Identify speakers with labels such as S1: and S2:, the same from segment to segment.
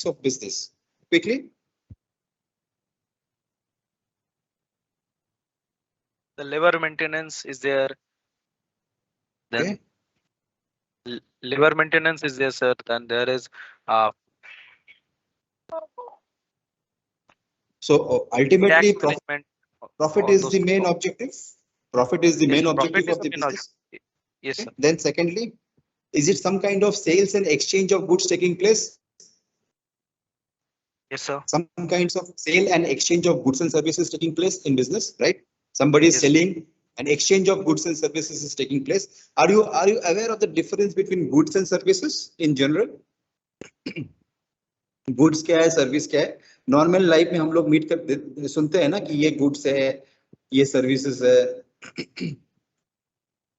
S1: of business quickly.
S2: The labor maintenance is there. Then labor maintenance is there, sir. Then there is
S1: So
S2: tax
S1: ultimately,
S2: management.
S1: profit
S2: All
S1: is
S2: those
S1: the main objective. Profit is the
S2: yes,
S1: main
S2: profit
S1: objective
S2: is
S1: of
S2: the
S1: the
S2: main
S1: business.
S2: objective. Yes, sir.
S1: Then secondly, is it some kind of sales and exchange of goods taking place?
S2: Yes, sir.
S1: Some kinds of sale and exchange of goods and services taking place in business, right? Somebody is
S2: Yes.
S1: selling, an exchange of goods and services is taking place. Are you aware of the difference between goods and services in general? Goods क्या है, service क्या है? Normal life में हम लोग meet कर सुनते हैं ना कि ये गुड्स है, ये सर्विसेज है.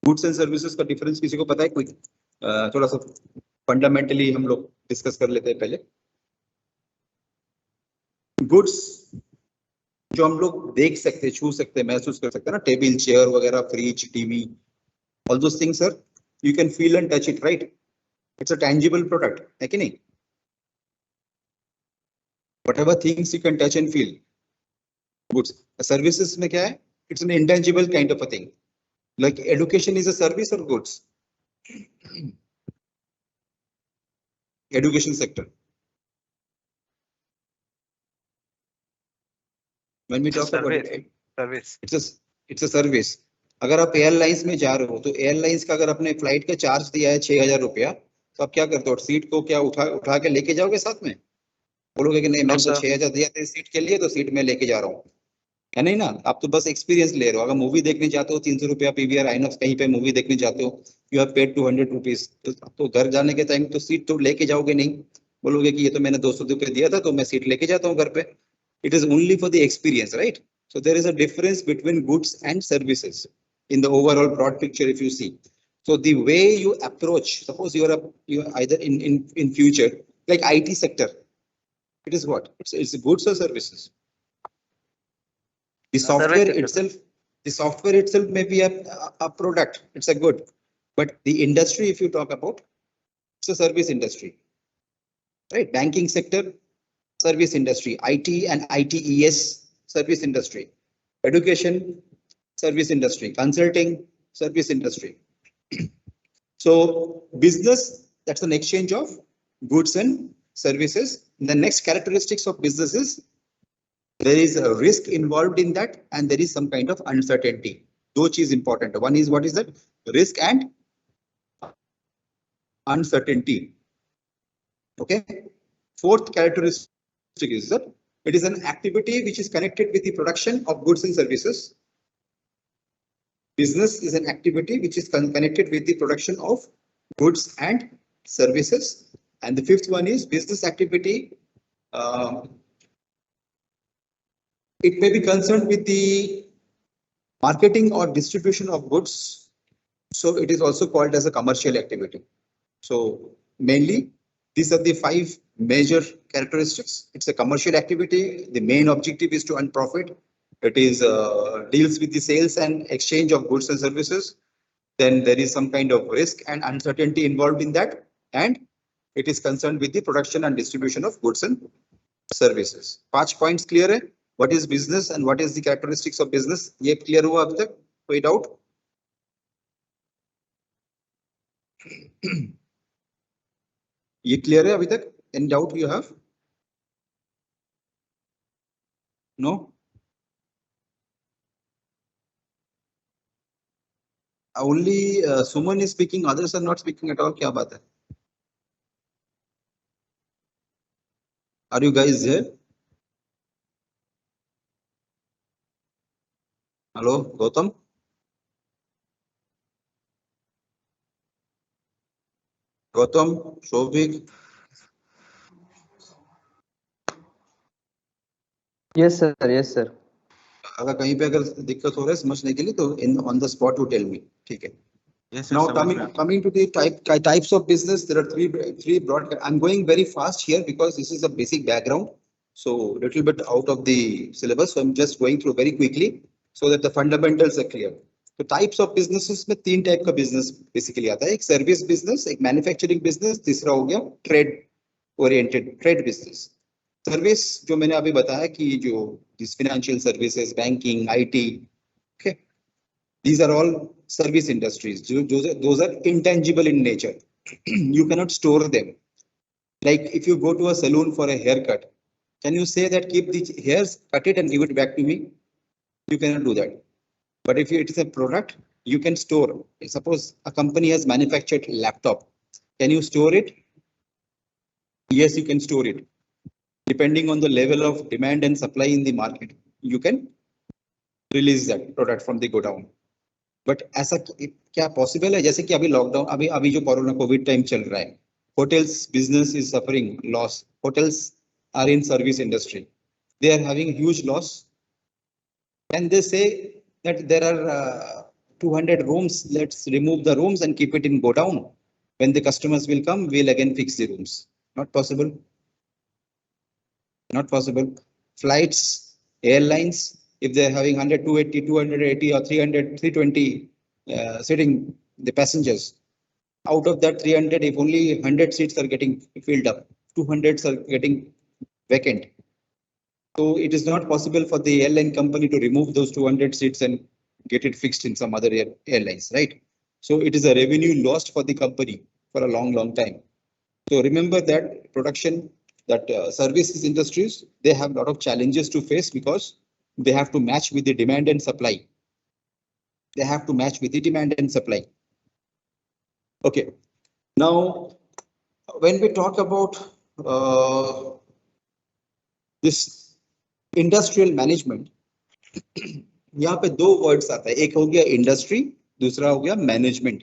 S1: गुड्स एंड सर्विसेज का डिफरेंस किसी को पता है? कोई थोड़ा सा फंडामेंटली हम लोग डिस्कस कर लेते हैं पहले. गुड्स जो हम लोग देख सकते हैं, छू सकते हैं, महसूस कर सकते हैं ना, टेबल चेयर वगैरह, fridge, TV, all those things sir, you can feel and touch it, right? It's a tangible product है कि नहीं? Whatever things you can touch and feel. Goods. Services में क्या है? It's an intangible kind of a thing. Like education is a service or goods? Education sector. When we talk about it,
S2: service
S1: it's a service. अगर आप airlines में जा रहे हो तो एयरलाइंस का अगर अपने फ्लाइट का चार्ज दिया है 6,000 रुपया, तो आप क्या करते हो? सीट को क्या उठा के लेके जाओगे साथ में? बोलोगे कि नहीं, मैंने तो 6,000 दिया था सीट के लिए, तो सीट में लेके जा रहा हूँ, है नहीं ना? आप तो बस एक्सपीरियंस ले रहे हो. अगर मूवी देखने जाते हो 300 रुपया पीवीआर आइनॉक्स कहीं पे मूवी देखने जाते हो, यू हैव पेड 200 रुपीज, तो घर जाने के टाइम तो सीट तो लेके जाओगे नहीं. बोलोगे कि ये तो मैंने 200 रुपये दिया था तो मैं सीट लेके जाता हूँ घर पे. It is only for the experience, right? So there is a difference between goods and services in the overall broad picture if you see. So the way you approach, suppose you are either in future, like IT sector, it is what? It's goods or services? The software itself may be a product. It's a good, but the industry, if you talk about, it's a service industry, right? Banking sector, service industry. IT and ITES, service industry. Education, service industry. Consulting, service industry. So business, that's an exchange of goods and services. The next characteristics of business is there is a risk involved in that, and there is some kind of uncertainty. Which is important. One is, what is that? Risk and uncertainty. Okay. Fourth characteristic is that it is an activity which is connected with the production of goods and services. Business is an activity which is connected with the production of goods and services. And the fifth one is business activity. It may be concerned with the marketing or distribution of goods. So it is also called as a commercial activity. So mainly these are the 5 major characteristics. It's a commercial activity. The main objective is to earn profit. It is deals with the sales and exchange of goods and services. Then there is some kind of risk and uncertainty involved in that, and it is concerned with the production and distribution of goods and services. 5 points clear है? What is business and what is the characteristics of business? ये clear हुआ अब तक? कोई doubt? ये clear है अभी तक? Any doubt you have? No? Only Suman is speaking, others are not speaking at all. क्या बात है? Are you guys there? Hello, Gautam? Gautam, Shobhik?
S3: Yes, sir. Yes, sir.
S1: अगर कहीं पे अगर दिक्कत हो रहा है समझने के लिए तो on the spot you tell me. ठीक है?
S4: Yes, sir.
S1: Now coming to the types of business, there are three broad. I'm going very fast here because this is a basic background, so little bit out of the syllabus. So I'm just going through very quickly so that the fundamentals are clear. So types of businesses में 3 type का business basically आता है. एक service business, एक manufacturing business, तीसरा हो गया trade oriented trade business. Service जो मैंने अभी बताया कि जो this financial services, banking, IT, okay, these are all service industries. Those are intangible in nature. You cannot store them. Like if you go to a salon for a haircut, can you say that keep the hairs, cut it and give it back to me? You cannot do that. But if it is a product, you can store. Suppose a company has manufactured laptop. Can you store it? Yes, you can store it. Depending on the level of demand and supply in the market, you can release that product from the godown. But ऐसा क्या possible है? जैसे कि अभी lockdown, अभी जो corona Covid time चल रहा है, hotels business is suffering loss. Hotels are in service industry, they are having huge loss. Can they say that there are 200 rooms, let's remove the rooms and keep it in go down? When the customers will come, we'll again fix the rooms. Not possible. Not possible. Flights, airlines, if they're having 100, 280, 280 or 300, 320 sitting the passengers, out of that 300, if only 100 seats are getting filled up, 200s are getting vacant. So it is not possible for the airline company to remove those 200 seats and get it fixed in some other airlines, right? So it is a revenue lost for the company for a long, long time. So remember that production, that services industries, they have a lot of challenges to face because they have to match with the demand and supply. They have to match with the demand and supply. Okay. Now, when we talk about this industrial management, यहाँ पे दो words आता है. एक हो गया industry, दूसरा हो गया management.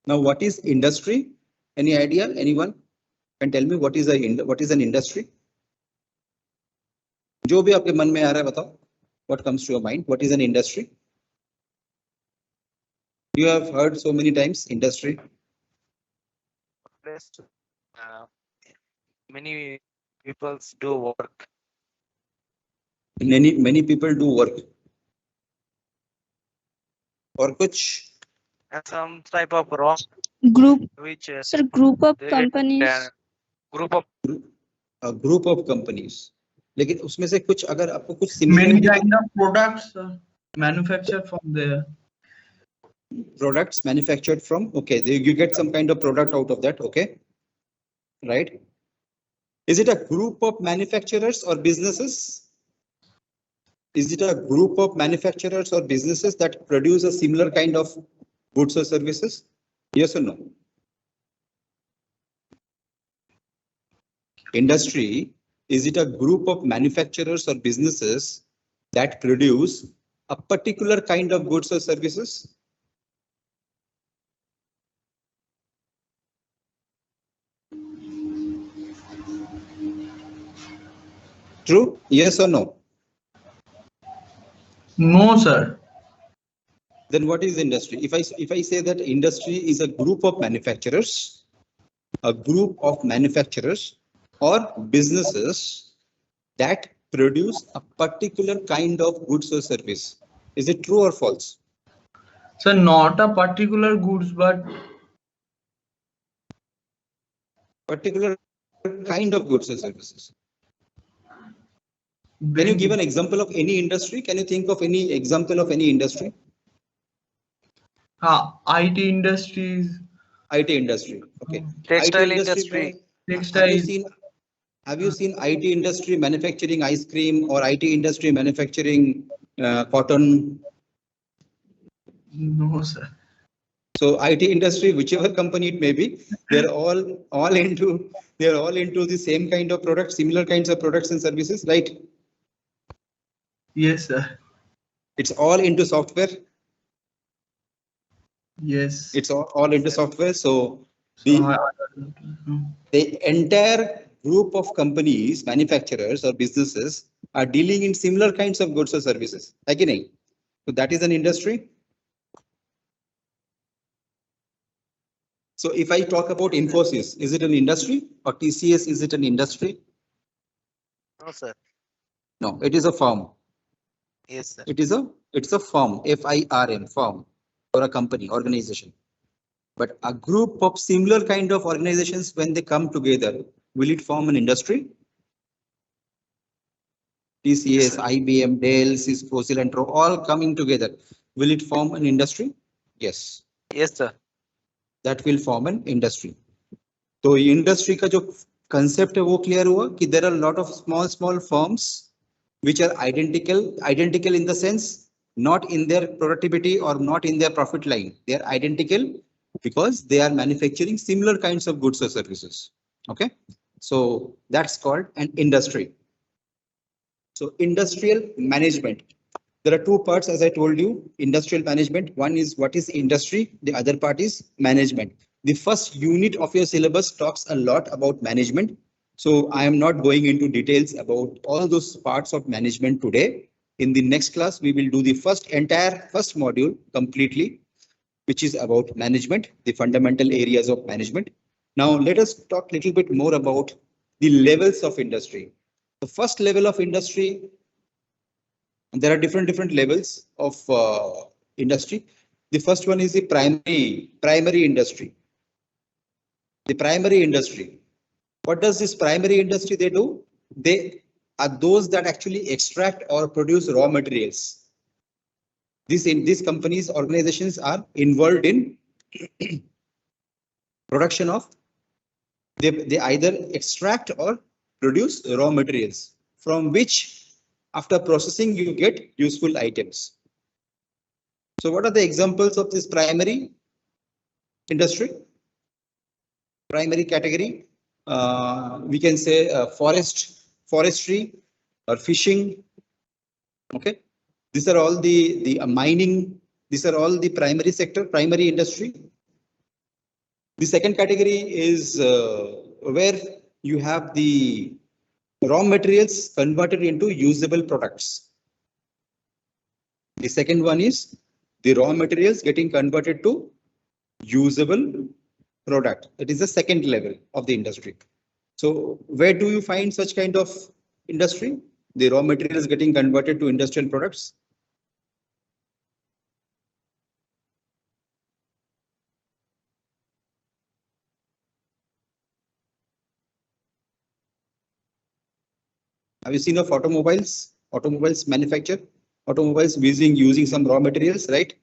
S1: Now, what is industry? Any idea? Anyone can tell me what is an industry? जो भी आपके मन में आ रहा है बताओ. What comes to your mind? What is an industry? You have heard so many times industry.
S2: Many people do work.
S1: Many people do work. और कुछ
S2: Some type of rock
S4: Group,
S2: which
S4: sir, group of
S2: they get,
S4: companies.
S2: group of
S1: a group of companies. लेकिन उसमें से कुछ अगर आपको कुछ
S5: Many
S1: similarity,
S5: kind of products manufactured from there.
S1: products manufactured from, okay, you get some kind of product out of that, okay, right? Is it a group of manufacturers or businesses? Is it a group of manufacturers or businesses that produce a similar kind of goods or services? Yes or no? Industry, is it a group of manufacturers or businesses that produce a particular kind of goods or services? True? Yes or no?
S5: No, sir.
S1: Then what is industry? If I say that industry is a group of manufacturers, or businesses that produce a particular kind of goods or service, is it true or false?
S5: So not a particular goods, but
S1: Particular kind of goods or services. Can you give an example of any industry? Can you think of any example of any industry?
S5: IT industries.
S1: IT industry. Okay.
S2: textile
S1: IT
S2: industry.
S5: Textile.
S1: Have you seen IT industry manufacturing ice cream or IT industry manufacturing cotton?
S5: No, sir.
S1: So IT industry, whichever company it may be, they're all into the same kind of products, similar kinds of products and services, right?
S5: Yes, sir.
S1: It's all into software.
S5: Yes.
S1: It's all into software. So the entire group of companies, manufacturers or businesses are dealing in similar kinds of goods or services. Again, so that is an industry. So if I talk about Infosys, is it an industry? Or TCS, is it an industry?
S2: No, sir.
S1: No, it is a firm.
S2: Yes, sir.
S1: It's a firm, FIRM, firm, or a company, organization. But a group of similar kind of organizations, when they come together, will it form an industry? TCS, IBM, Dell, Cisco, Cilantro, all coming together. Will it form an industry? Yes.
S2: Yes, sir.
S1: That will form an industry. तो industry का जो concept है वो clear हुआ कि there are a lot of small firms which are identical in the sense not in their productivity or not in their profit line. They are identical because they are manufacturing similar kinds of goods or services. Okay, so that's called an industry. So industrial management. There are two parts, as I told you, industrial management. One is what is industry, the other part is management. The first unit of your syllabus talks a lot about management. So I am not going into details about all those parts of management today. In the next class, we will do the first module completely, which is about management, the fundamental areas of management. Now let us talk a little bit more about the levels of industry. The first level of industry, and there are different levels of industry. The first one is the primary industry. The primary industry. What does this primary industry they do? They are those that actually extract or produce raw materials. These companies, organizations are involved in production of. They either extract or produce raw materials from which, after processing, you get useful items. So what are the examples of this primary industry? Primary category, we can say forestry or fishing. Okay, these are all the mining. These are all the primary sector, primary industry. The second category is where you have the raw materials converted into usable products. The second one is the raw materials getting converted to usable product. It is the second level of the industry. So where do you find such kind of industry? The raw materials getting converted to industrial products. Have you seen of automobiles? Automobiles manufacture automobiles using some raw materials, right?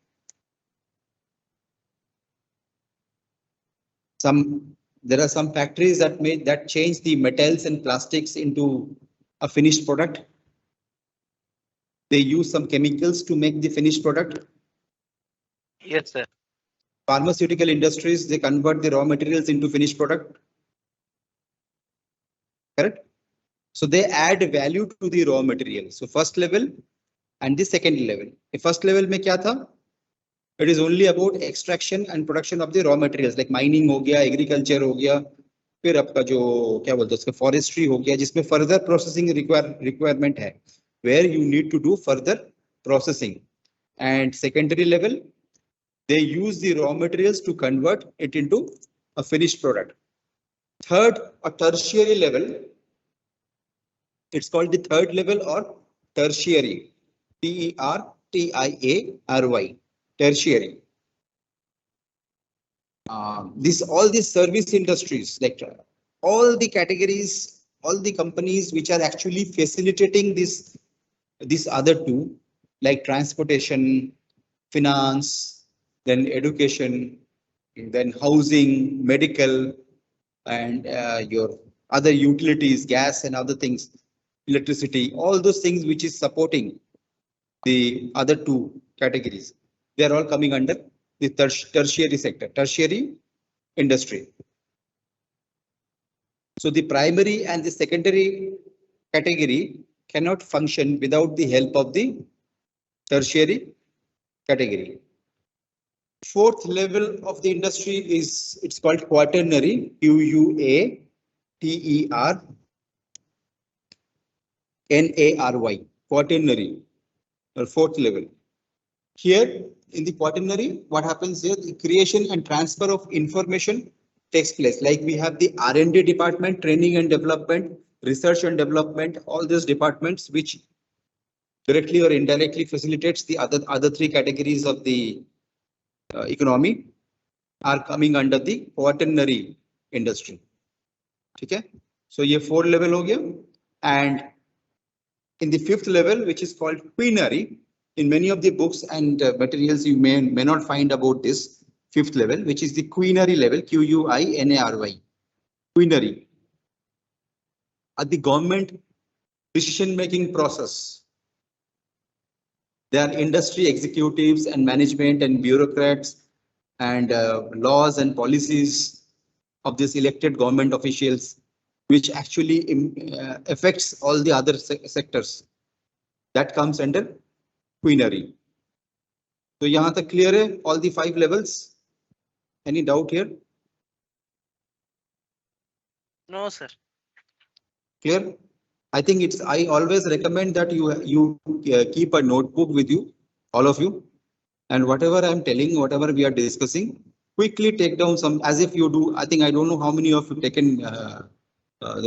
S1: There are some factories that change the metals and plastics into a finished product. They use some chemicals to make the finished product.
S2: Yes, sir.
S1: Pharmaceutical industries, they convert the raw materials into finished product. Correct? So they add value to the raw material. So first level and the second level. The first level में क्या था? It is only about extraction and production of the raw materials like mining हो गया, agriculture हो गया, फिर आपका जो क्या बोलते हैं उसका forestry हो गया, जिसमें further processing requirement है, where you need to do further processing. And secondary level, they use the raw materials to convert it into a finished product. Third, a tertiary level. It's called the third level or tertiary. Tertiary. Tertiary. All these service industries, like all the categories, all the companies which are actually facilitating these other two, like transportation, finance, then education, then housing, medical, and your other utilities, gas and other things, electricity, all those things which is supporting the other two categories. They are all coming under the tertiary sector, tertiary industry. So the primary and the secondary category cannot function without the help of the tertiary category. Fourth level of the industry is, it's called quaternary, Quaternary, quaternary, or fourth level. Here in the quaternary, what happens here? The creation and transfer of information takes place. Like we have the R&D department, training and development, research and development, all these departments which directly or indirectly facilitates the other three categories of the economy. are coming under the quaternary industry. Okay, so ये 4 level हो गया, and in the 5th level, which is called quinary, in many of the books and materials you may not find about this 5th level, which is the quinary level, Quinary. Quinary at the government decision making process. They are industry executives and management and bureaucrats and laws and policies of these elected government officials, which actually affects all the other sectors. That comes under quinary. So यहाँ तक clear है, all the 5 levels. Any doubt here?
S2: No, sir.
S1: Clear? I think it's. I always recommend that you keep a notebook with you, all of you, and whatever I'm telling, whatever we are discussing, quickly take down some as if you do. I think I don't know how many of you taken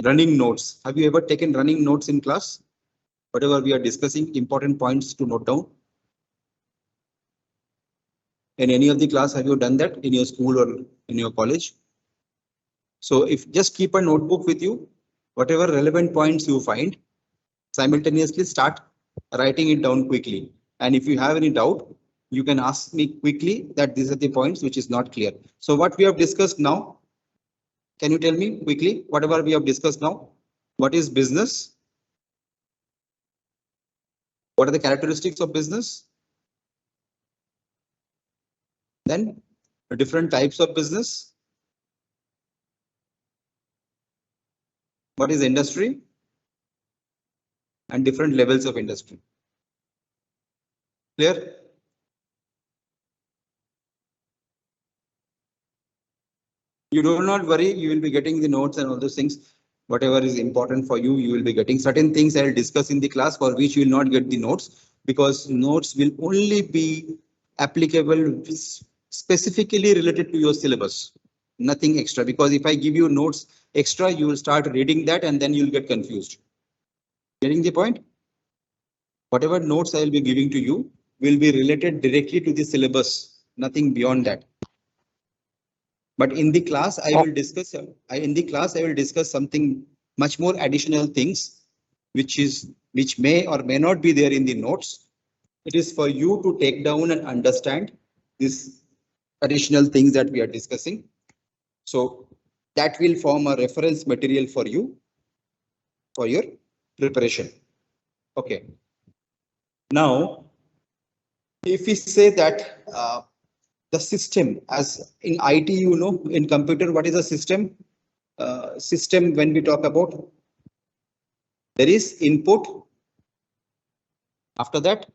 S1: running notes. Have you ever taken running notes in class? Whatever we are discussing, important points to note down. In any of the class, have you done that in your school or in your college? So if just keep a notebook with you, whatever relevant points you find, simultaneously start writing it down quickly. And if you have any doubt, you can ask me quickly that these are the points which is not clear. So what we have discussed now, can you tell me quickly, whatever we have discussed now, what is business? What are the characteristics of business? Then the different types of business. What is industry? And different levels of industry. Clear? You do not worry, you will be getting the notes and all those things. Whatever is important for you, you will be getting. Certain things I will discuss in the class for which you will not get the notes, because notes will only be applicable specifically related to your syllabus, nothing extra. Because if I give you notes extra, you will start reading that and then you will get confused. Getting the point? Whatever notes I will be giving to you will be related directly to the syllabus, nothing beyond that. But in the class, I will discuss something much more additional things, which may or may not be there in the notes. It is for you to take down and understand these additional things that we are discussing. So that will form a reference material for you for your preparation. Okay. Now, if we say that the system, as in IT, you know, in computer, what is a system? System, when we talk about, there is input. After that,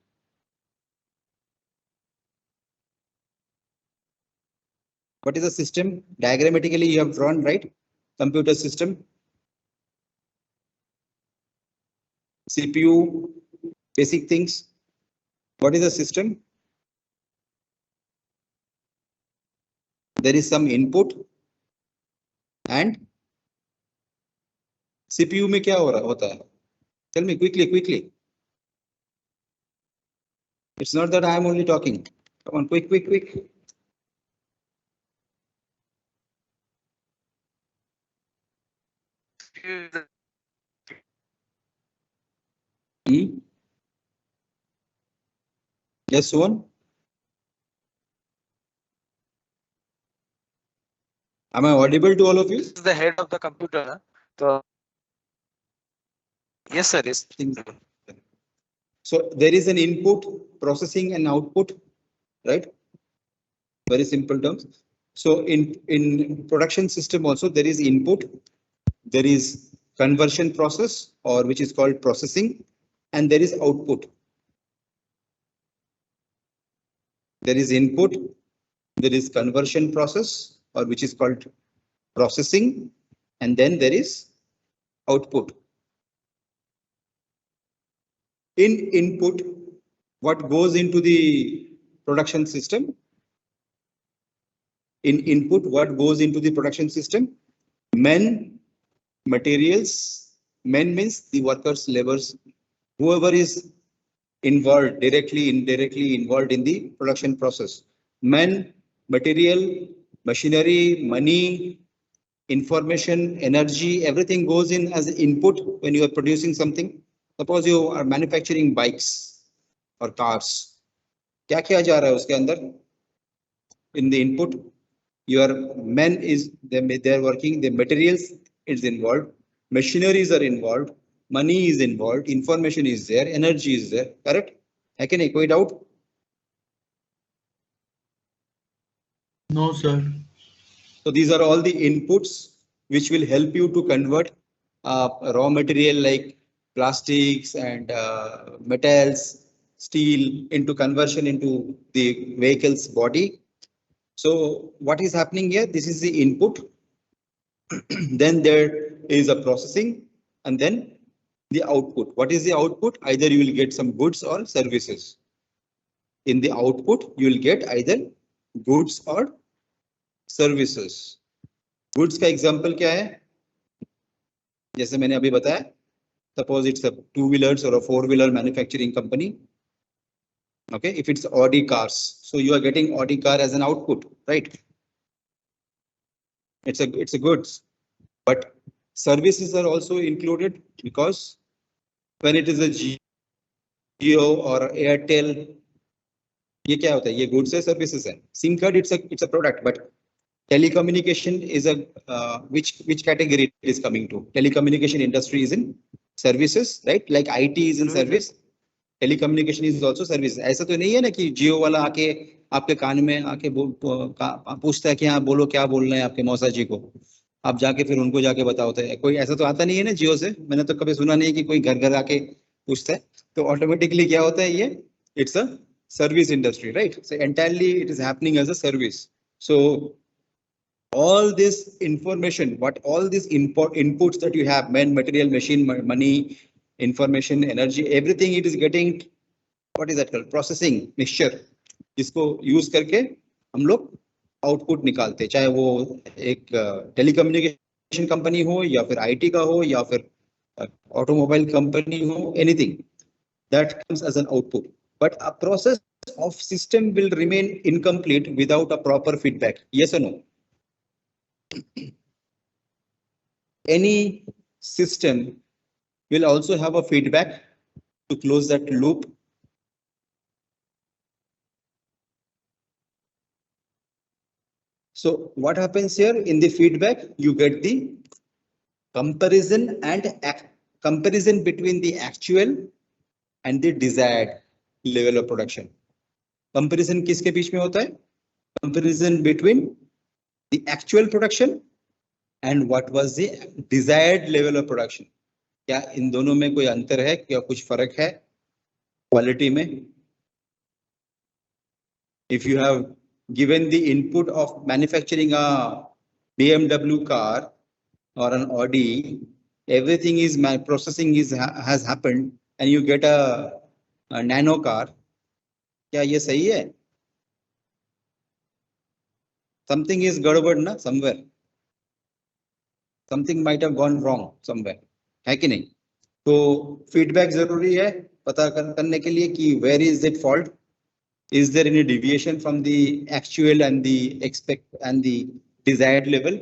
S1: what is a system? Diagrammatically, you have drawn, right? Computer system, CPU, basic things. What is a system? There is some input and CPU में क्या हो रहा होता है? Tell me quickly. It's not that I am only talking. Come on, quick. Yes, Suvan? Am I audible to all of you?
S2: This is the head of the computer. So yes, sir. Yes.
S1: So there is an input, processing and output, right? Very simple terms. So in production system also there is input, there is conversion process, or which is called processing, and there is output. There is input, there is conversion process, or which is called processing, and then there is output. In input, what goes into the production system? In input, what goes into the production system? Men, materials. Men means the workers, laborers, whoever is involved, directly, indirectly involved in the production process. Men, material, Machinery, money, information, energy, everything goes in as input when you are producing something. Suppose you are manufacturing bikes or cars. क्या किया जा रहा है उसके अंदर? In the input, your men is they're working, the materials is involved, machineries are involved, money is involved, information is there, energy is there. Correct? I can equate out.
S5: No, sir.
S1: So these are all the inputs which will help you to convert raw material like plastics and metals, steel into conversion into the vehicle's body. So what is happening here? This is the input. Then there is a processing and then the output. What is the output? Either you will get some goods or services. In the output, you will get either goods or services. Goods का example क्या है? जैसे मैंने अभी बताया, suppose it's a two-wheelers or a four-wheeler manufacturing company. Okay, if it's Audi cars, so you are getting Audi car as an output, right? It's a goods, but services are also included because when it is a Jio or Airtel, ये क्या होता है? ये goods है, services है. SIM card it's a product, but telecommunication is a which category it is coming to? Telecommunication industry is in services, right? Like IT is in service. Telecommunication is also service. ऐसा तो नहीं है ना कि जियो वाला आके आपके कान में आके पूछता है कि हाँ बोलो क्या बोलना है आपके मौसा जी को, आप जाके फिर उनको जाके बताओ. कोई ऐसा तो आता नहीं है ना जियो से. मैंने तो कभी सुना नहीं कि कोई घर घर आके पूछता है. तो ऑटोमेटिकली क्या होता है? ये it's a service industry, right? So entirely it is happening as a service. So all this information, what all these inputs that you have, man, material, machine, money, information, energy, everything it is getting, what is that called? Processing mixture. जिसको use करके हम लोग output निकालते हैं, चाहे वो एक telecommunication company हो या फिर आईटी का हो या फिर ऑटोमोबाइल कंपनी हो, anything that comes as an output. But a process of system will remain incomplete without a proper feedback. Yes or no? Any system will also have a feedback to close that loop. So what happens here? In the feedback, you get the comparison and comparison between the actual and the desired level of production. Comparison किसके बीच में होता है? Comparison between the actual production and what was the desired level of production. क्या इन दोनों में कोई अंतर है? क्या कुछ फर्क है क्वालिटी में? If you have given the input of manufacturing a BMW car or an Audi, everything is processing has happened and you get a nano car. क्या ये सही है? Something is गड़बड़ ना somewhere. Something might have gone wrong somewhere. है कि नहीं? तो feedback जरूरी है पता करने के लिए कि where is it fault? Is there any deviation from the actual and the expect and the desired level?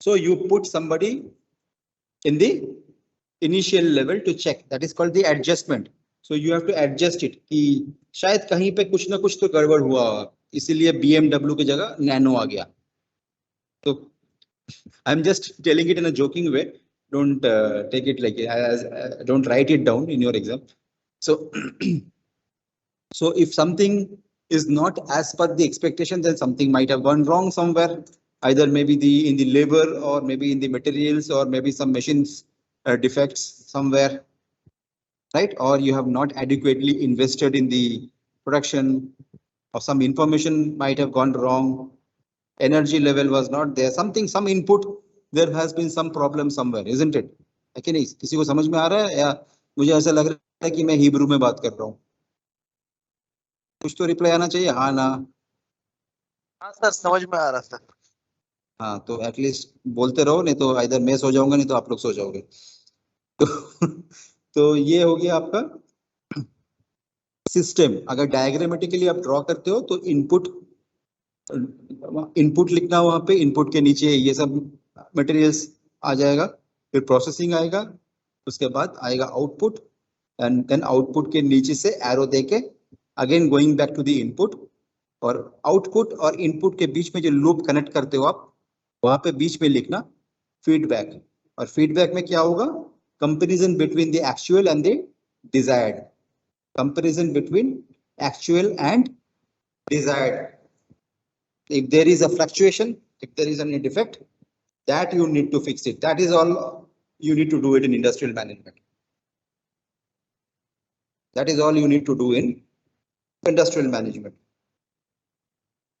S1: So you put somebody in the initial level to check. That is called the adjustment. So you have to adjust it कि शायद कहीं पे कुछ ना कुछ तो गड़बड़ हुआ, इसीलिए BMW की जगह नैनो आ गया. तो I'm just telling it in a joking way. Don't take it like as don't write it down in your exam. So so if something is not as per the expectation, then something might have gone wrong somewhere. Either maybe in the labor or maybe in the materials or maybe some machines defects somewhere, right? Or you have not adequately invested in the production, or some information might have gone wrong. Energy level was not there. Some input, there has been some problem somewhere, isn't it? है कि नहीं? किसी को समझ में आ रहा है या मुझे ऐसा लग रहा है कि मैं हिब्रू में बात कर रहा हूँ? कुछ तो रिप्लाई आना चाहिए, हाँ ना?
S2: हाँ सर, समझ में आ रहा सर.
S1: हाँ तो एटलीस्ट बोलते रहो, नहीं तो इधर मैं सो जाऊंगा, नहीं तो आप लोग सो जाओगे. तो ये हो गया आपका सिस्टम. अगर डायग्रामेटिकली आप ड्रॉ करते हो तो इनपुट इनपुट लिखना वहां पे, इनपुट के नीचे ये सब मटेरियल्स आ जाएगा, फिर प्रोसेसिंग आएगा, उसके बाद आएगा आउटपुट, एंड देन आउटपुट के नीचे से एरो देके again going back to the input, और आउटपुट और इनपुट के बीच में जो लूप कनेक्ट करते हो आप, वहां पे बीच में लिखना फीडबैक, और फीडबैक में क्या होगा, comparison between the actual and the desired, comparison between actual and desired. If there is a fluctuation, if there is any defect, that you need to fix it. That is all you need to do it in industrial management. That is all you need to do in industrial management.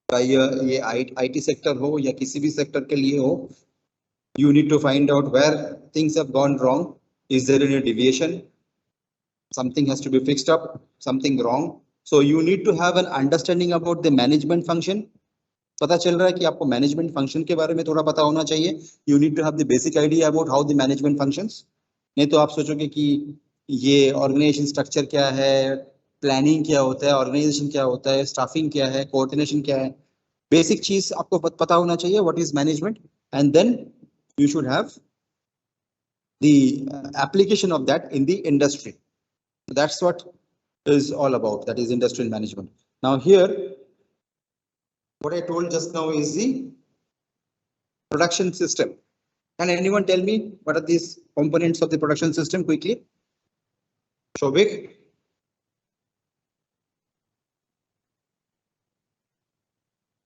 S1: ये IT sector हो या किसी भी sector के लिए हो, you need to find out where things have gone wrong. Is there any deviation? Something has to be fixed up, something wrong. So you need to have an understanding about the management function. पता चल रहा है कि आपको management function के बारे में थोड़ा पता होना चाहिए. You need to have the basic idea about how the management functions. नहीं तो आप सोचोगे कि ये ऑर्गेनाइजेशन स्ट्रक्चर क्या है, प्लानिंग क्या होता है, ऑर्गेनाइजेशन क्या होता है, स्टाफिंग क्या है, कोऑर्डिनेशन क्या है. बेसिक चीज आपको पता होना चाहिए, what is management, and then you should have the application of that in the industry. That's what is all about, that is industrial management. Now here what I told just now is the production system. Can anyone tell me what are these components of the production system quickly? Shobik?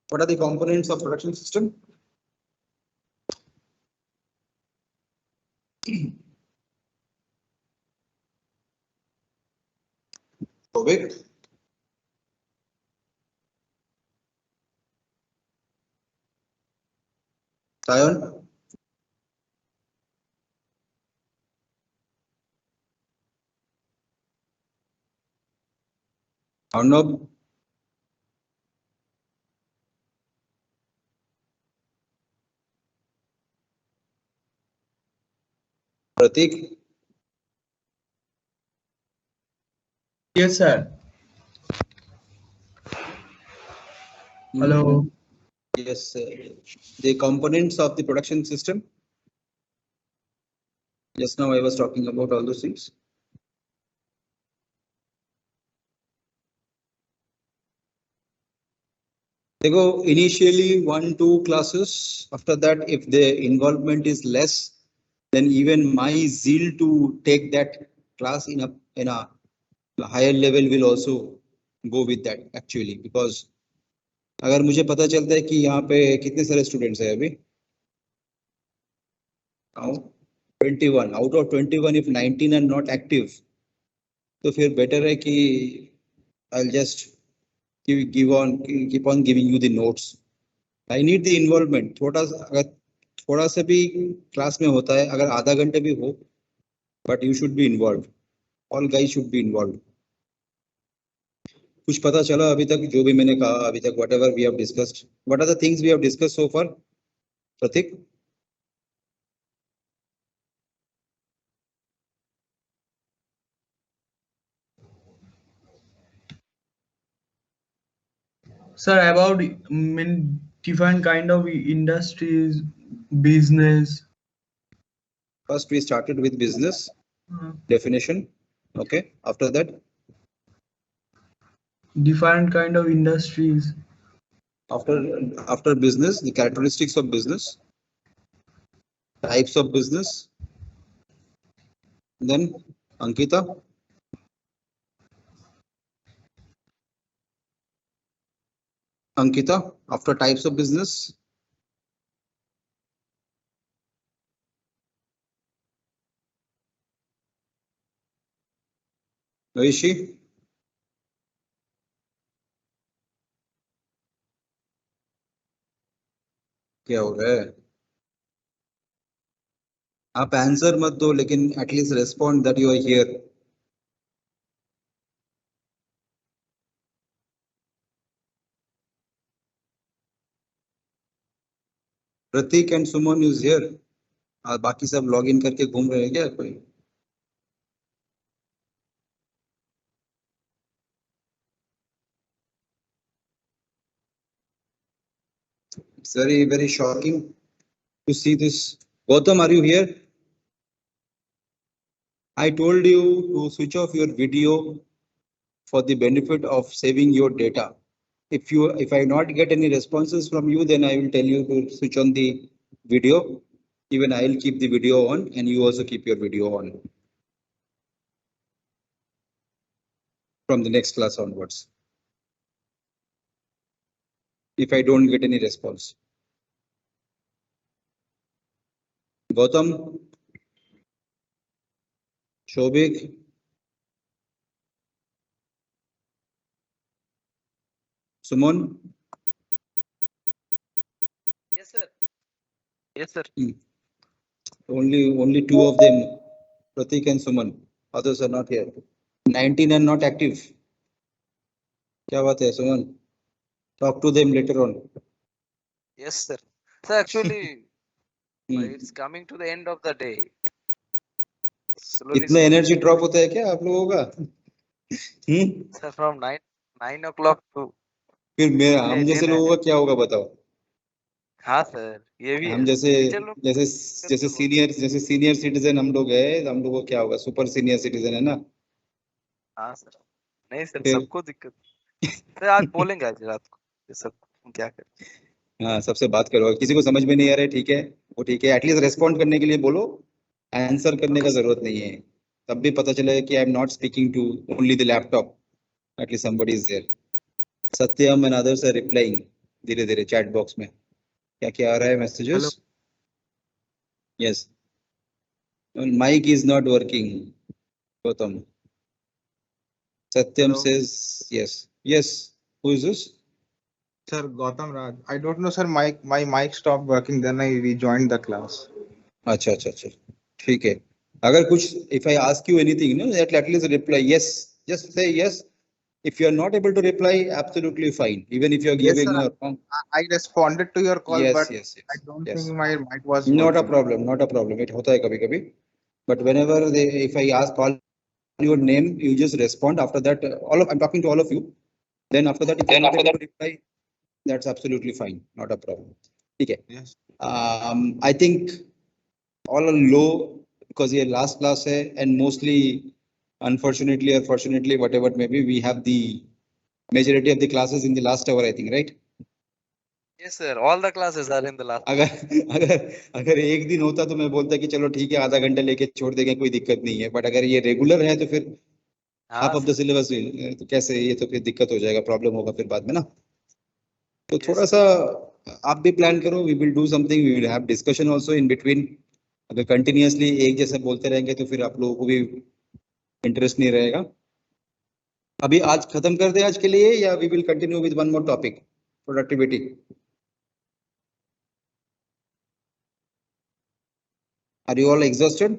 S1: What are the components of production system? Shobik? Sayan? Arnab? Pratik?
S5: Yes, sir. Hello.
S1: Yes, the components of the production system. Just now I was talking about all those things. देखो, initially 1-2 classes, after that if the involvement is less, then even my zeal to take that class in a higher level will also go with that actually, because अगर मुझे पता चलता है कि यहाँ पे कितने सारे स्टूडेंट्स हैं अभी, 21 out of 21, if 19 are not active, तो फिर बेटर है कि I'll just keep on giving you the notes. I need the involvement. अगर थोड़ा सा भी क्लास में होता है, अगर आधा घंटे भी हो, but you should be involved. All guys should be involved. कुछ पता चला अभी तक जो भी मैंने कहा अभी तक, whatever we have discussed, what are the things we have discussed so far? Pratik?
S5: Sir, about different kind of industries, business.
S1: First we started with business definition. Okay, after that
S5: Different kind of industries.
S1: after business, the characteristics of business, types of business, then Ankita. Ankita, after types of business. Rishi. क्या हो रहा है? आप answer मत दो, लेकिन at least respond that you are here. Prateek and Suman is here. बाकी सब लॉग इन करके घूम रहे हैं क्या कोई? It's very, very shocking to see this. Gautam, are you here? I told you to switch off your video for the benefit of saving your data. If I not get any responses from you, then I will tell you to switch on the video. Even I will keep the video on, and you also keep your video on from the next class onwards. If I don't get any response. Gautam, Shobik, Suman.
S2: Yes, sir. Yes, sir.
S1: Only two of them, Pratik and Suman. Others are not here. 19 are not active. क्या बात है Suman? Talk to them later on.
S2: Yes, sir. So actually, it's coming to the end of the day. Slowly,
S1: इतना energy drop होता है क्या आप लोगों का?
S2: sir, from 9 o'clock to
S1: फिर हम जैसे लोगों का क्या होगा बताओ?
S2: हाँ सर, ये भी
S1: हम
S2: है।
S1: जैसे
S2: टीचर लोग
S1: जैसे सीनियर सिटीजन हम लोग है, हम लोगों को क्या होगा? सुपर सीनियर सिटीजन है ना?
S2: हाँ सर, नहीं सर,
S1: फिर
S2: सबको दिक्कत सर। आज बोलेंगे आज रात को ये सब क्या करें।
S1: हाँ, सबसे बात करो। किसी को समझ में नहीं आ रहा है, ठीक है, वो ठीक है, एटलीस्ट रेस्पॉन्ड करने के लिए बोलो, आंसर करने का जरूरत नहीं है। तब भी पता चलेगा कि I am not speaking to only the laptop, at least somebody is there. Satyam and others are replying धीरे धीरे चैट बॉक्स में। क्या क्या आ रहा है messages? Yes, mike is not working Gautam. Satyam says yes. Yes. Who is this?
S4: Sir, Gautam Raj. I don't know, sir. My mic stopped working. Then I rejoined the class.
S1: अच्छा, ठीक है। अगर कुछ if I ask you anything, no, at least reply yes. Just say yes. If you are not able to reply, absolutely fine. Even if you are
S4: Yes,
S1: giving
S4: sir. I responded to your call,
S1: yes,
S4: but
S1: yes,
S4: I don't
S1: yes.
S4: think my mic was
S1: Not a
S4: working.
S1: problem. Not a problem. It होता है कभी कभी. But whenever if I ask call your name, you just respond. After that, I'm talking to all of you. Then after that, if you are not able to reply, that's absolutely fine. Not a problem. ठीक है.
S4: Yes.
S1: I think all are low because ये last class है, and mostly, unfortunately or fortunately, whatever it may be, we have the majority of the classes in the last hour, I think, right?
S2: Yes sir, all the classes are in the last.
S1: अगर एक दिन होता तो मैं बोलता कि चलो ठीक है, आधा घंटा लेके छोड़ देंगे, कोई दिक्कत नहीं है। बट अगर ये रेगुलर है तो फिर हाफ ऑफ द सिलेबस, तो कैसे, ये तो फिर दिक्कत हो जाएगा, प्रॉब्लम होगा फिर बाद में ना। तो थोड़ा सा आप भी प्लान करो। We will do something, we will have discussion also in between. अगर कंटिन्यूअसली एक जैसे बोलते रहेंगे तो फिर आप लोगों को भी इंटरेस्ट नहीं रहेगा। अभी आज खत्म कर दे आज के लिए, या we will continue with one more topic, productivity. Are you all exhausted?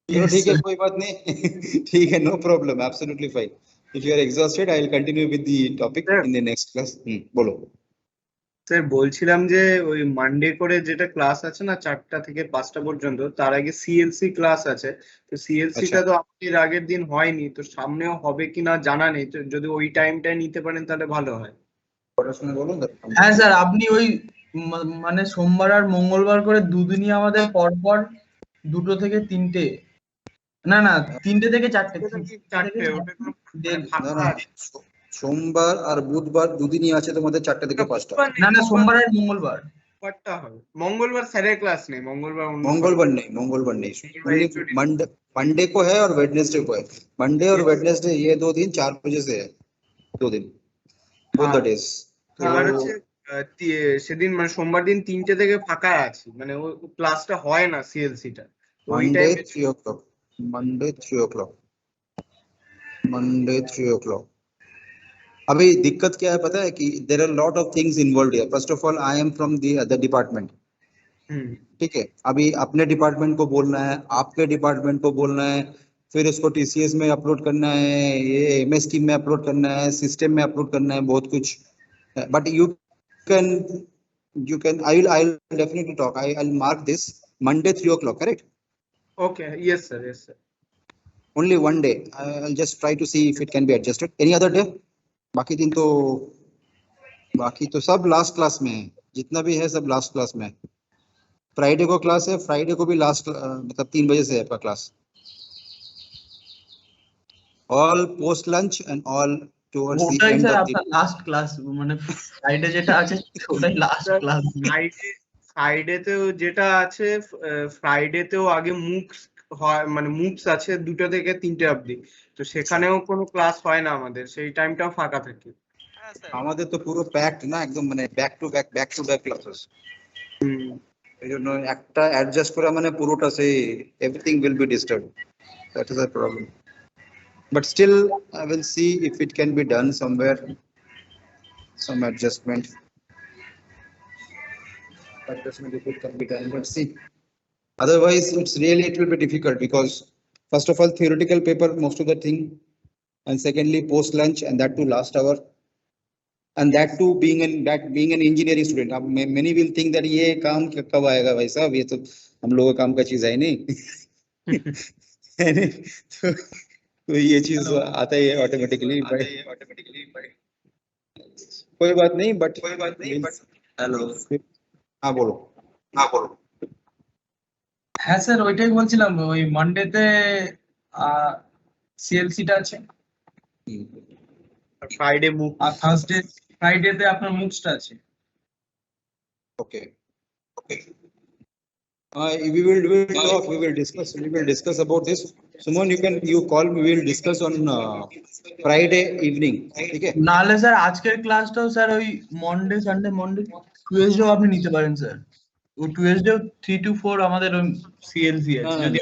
S1: चलो ठीक है, कोई बात नहीं। ठीक है, no problem, absolutely fine. If you are exhausted, I will continue with the topic in the next class. বলো
S5: স্যার, বলছিলাম যে ওই মানডে করে যেটা ক্লাস আছে না 4টা থেকে 5টা পর্যন্ত, তার আগে সিএলসি ক্লাস আছে। তো সিএলসিটা তো আমাদের আগের দিন হয়নি, তো সামনেও হবে কিনা জানা নেই। তো যদি ওই টাইমটা নিতে পারেন তাহলে ভালো হয়।
S1: পড়াশোনা বলো।
S5: হ্যাঁ স্যার, আপনি ওই মানে সোমবার আর মঙ্গলবার করে দুদিনই আমাদের পরপর 2টো থেকে 3টে, না 3টে থেকে 4টে,
S1: সোমবার আর বুধবার দুদিনই আছে তোমাদের, 4টা থেকে 5টা।
S5: না সোমবার আর মঙ্গলবার।
S4: मंगलवार सारे क्लास नहीं, मंगलवार
S1: नहीं। मंडे को है और वेडनेसडे को है। मंडे और वेडनेसडे ये 2 दिन 4 बजे से है, 2 दिन, both the days।
S4: আর হচ্ছে সেদিন মানে সোমবার দিন 3টে থেকে ফাঁকা আছি, মানে ওই ক্লাসটা হয় না সিএলসিটা।
S1: Monday 3 o'clock, Monday 3 o'clock। अभी दिक्कत क्या है पता है कि there are lot of things involved here. First of all, I am from the other department, ठीक है। अभी अपने डिपार्टमेंट को बोलना है, आपके डिपार्टमेंट को बोलना है, फिर उसको टीसीएस में अपलोड करना है, ये एमएस टीम में अपलोड करना है, सिस्टम में अपलोड करना है, बहुत कुछ। But you can I will definitely talk. I will mark this Monday 3 o'clock, correct?
S4: Okay, yes sir, yes sir.
S1: Only one day. I'll just try to see if it can be adjusted. Any other day? बाकी तो सब last class में है, जितना भी है सब last class में है। फ्राइडे को क्लास है, फ्राइडे को भी लास्ट मतलब 3 बजे से है आपका class. All post lunch and all towards the
S3: ওটাই
S1: एंड
S3: স্যার
S1: ऑफ द
S3: আপনার লাস্ট ক্লাস, মানে ফ্রাইডে যেটা আছে ওটাই লাস্ট ক্লাস।
S5: ফ্রাইডেতেও যেটা আছে, ফ্রাইডেতেও আগে মুকস হয়, মানে মুকস আছে 2টা থেকে 3টে অবধি, তো সেখানেও কোনো ক্লাস হয় না আমাদের, সেই টাইমটাও ফাঁকা থাকে।
S1: আমাদের তো পুরো প্যাকড না একদম, মানে ব্যাক টু ব্যাক ক্লাসেস। এই জন্য একটা অ্যাডজাস্ট করা মানে পুরোটা সেই everything will be disturb, that is a problem. But still, I will see if it can be done somewhere, some adjustment. If it can be done, let's see. Otherwise, it will be difficult because first of all, theoretical paper, most of the thing, and secondly, post lunch, and that too last hour, and that too being an engineering student. Many will think that ये काम कब आएगा भाई साहब, ये तो हम लोगों का काम का चीज है नहीं। तो ये चीज आता ही है ऑटोमेटिकली। कोई बात नहीं, बट हेलो, हाँ बोलो।
S6: হ্যাঁ স্যার, ওইটাই বলছিলাম, ওই মানডেতে সিএলসিটা আছে
S5: ফ্রাইডে মুক,
S6: আর ফ্রাইডেতে আপনার মুক্সটা আছে।
S1: Okay. We will discuss about this. Suman, you call me, we will discuss on Friday evening. ठीक है?
S3: নাহলে স্যার আজকের ক্লাসটাও স্যার ওই মন্ডে টুয়েসডেও আপনি নিতে পারেন স্যার। ও টুয়েসডেও 3 to 4 আমাদের ওই সিএলসি আছে, যদি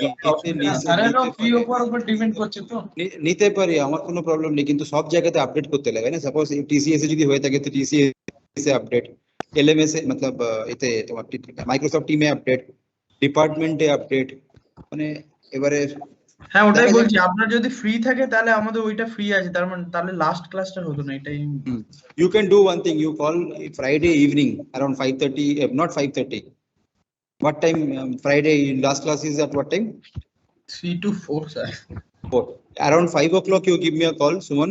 S6: স্যারেরও ফ্রি উপর ডিপেন্ড করছে তো।
S1: নিতে পারি, আমার কোনো প্রবলেম নেই, কিন্তু সব জায়গাতে আপডেট করতে লাগে না। সাপোজ টিসিএস এ যদি হয়ে থাকে তো টিসিএস এ আপডেট, এলএমএস এ मतलब এতে তোমার মাইক্রোসফট টিমে আপডেট, ডিপার্টমেন্টে আপডেট, মানে এবারে।
S3: হ্যাঁ ওটাই বলছি, আপনার যদি ফ্রি থাকে তাহলে আমাদের ওইটা ফ্রি আছে, তার মানে তাহলে লাস্ট ক্লাসটা হতো না, এটাই।
S1: You can do one thing, you call Friday evening around 5:30, not 5:30. What time Friday last class is at what time?
S3: 3 to 4 sir.
S1: 4. Around 5 o'clock you give me a call, Suman.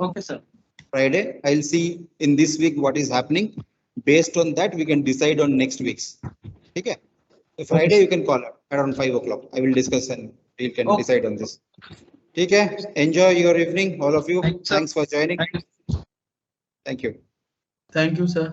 S3: Okay sir.
S1: Friday, I'll see in this week what is happening. Based on that, we can decide on next week's. Okay? So Friday you can call around 5 o'clock. I will discuss and we can decide on this. Okay? Enjoy your evening, all of you. Thanks for joining. Thank you.
S3: Thank you, sir.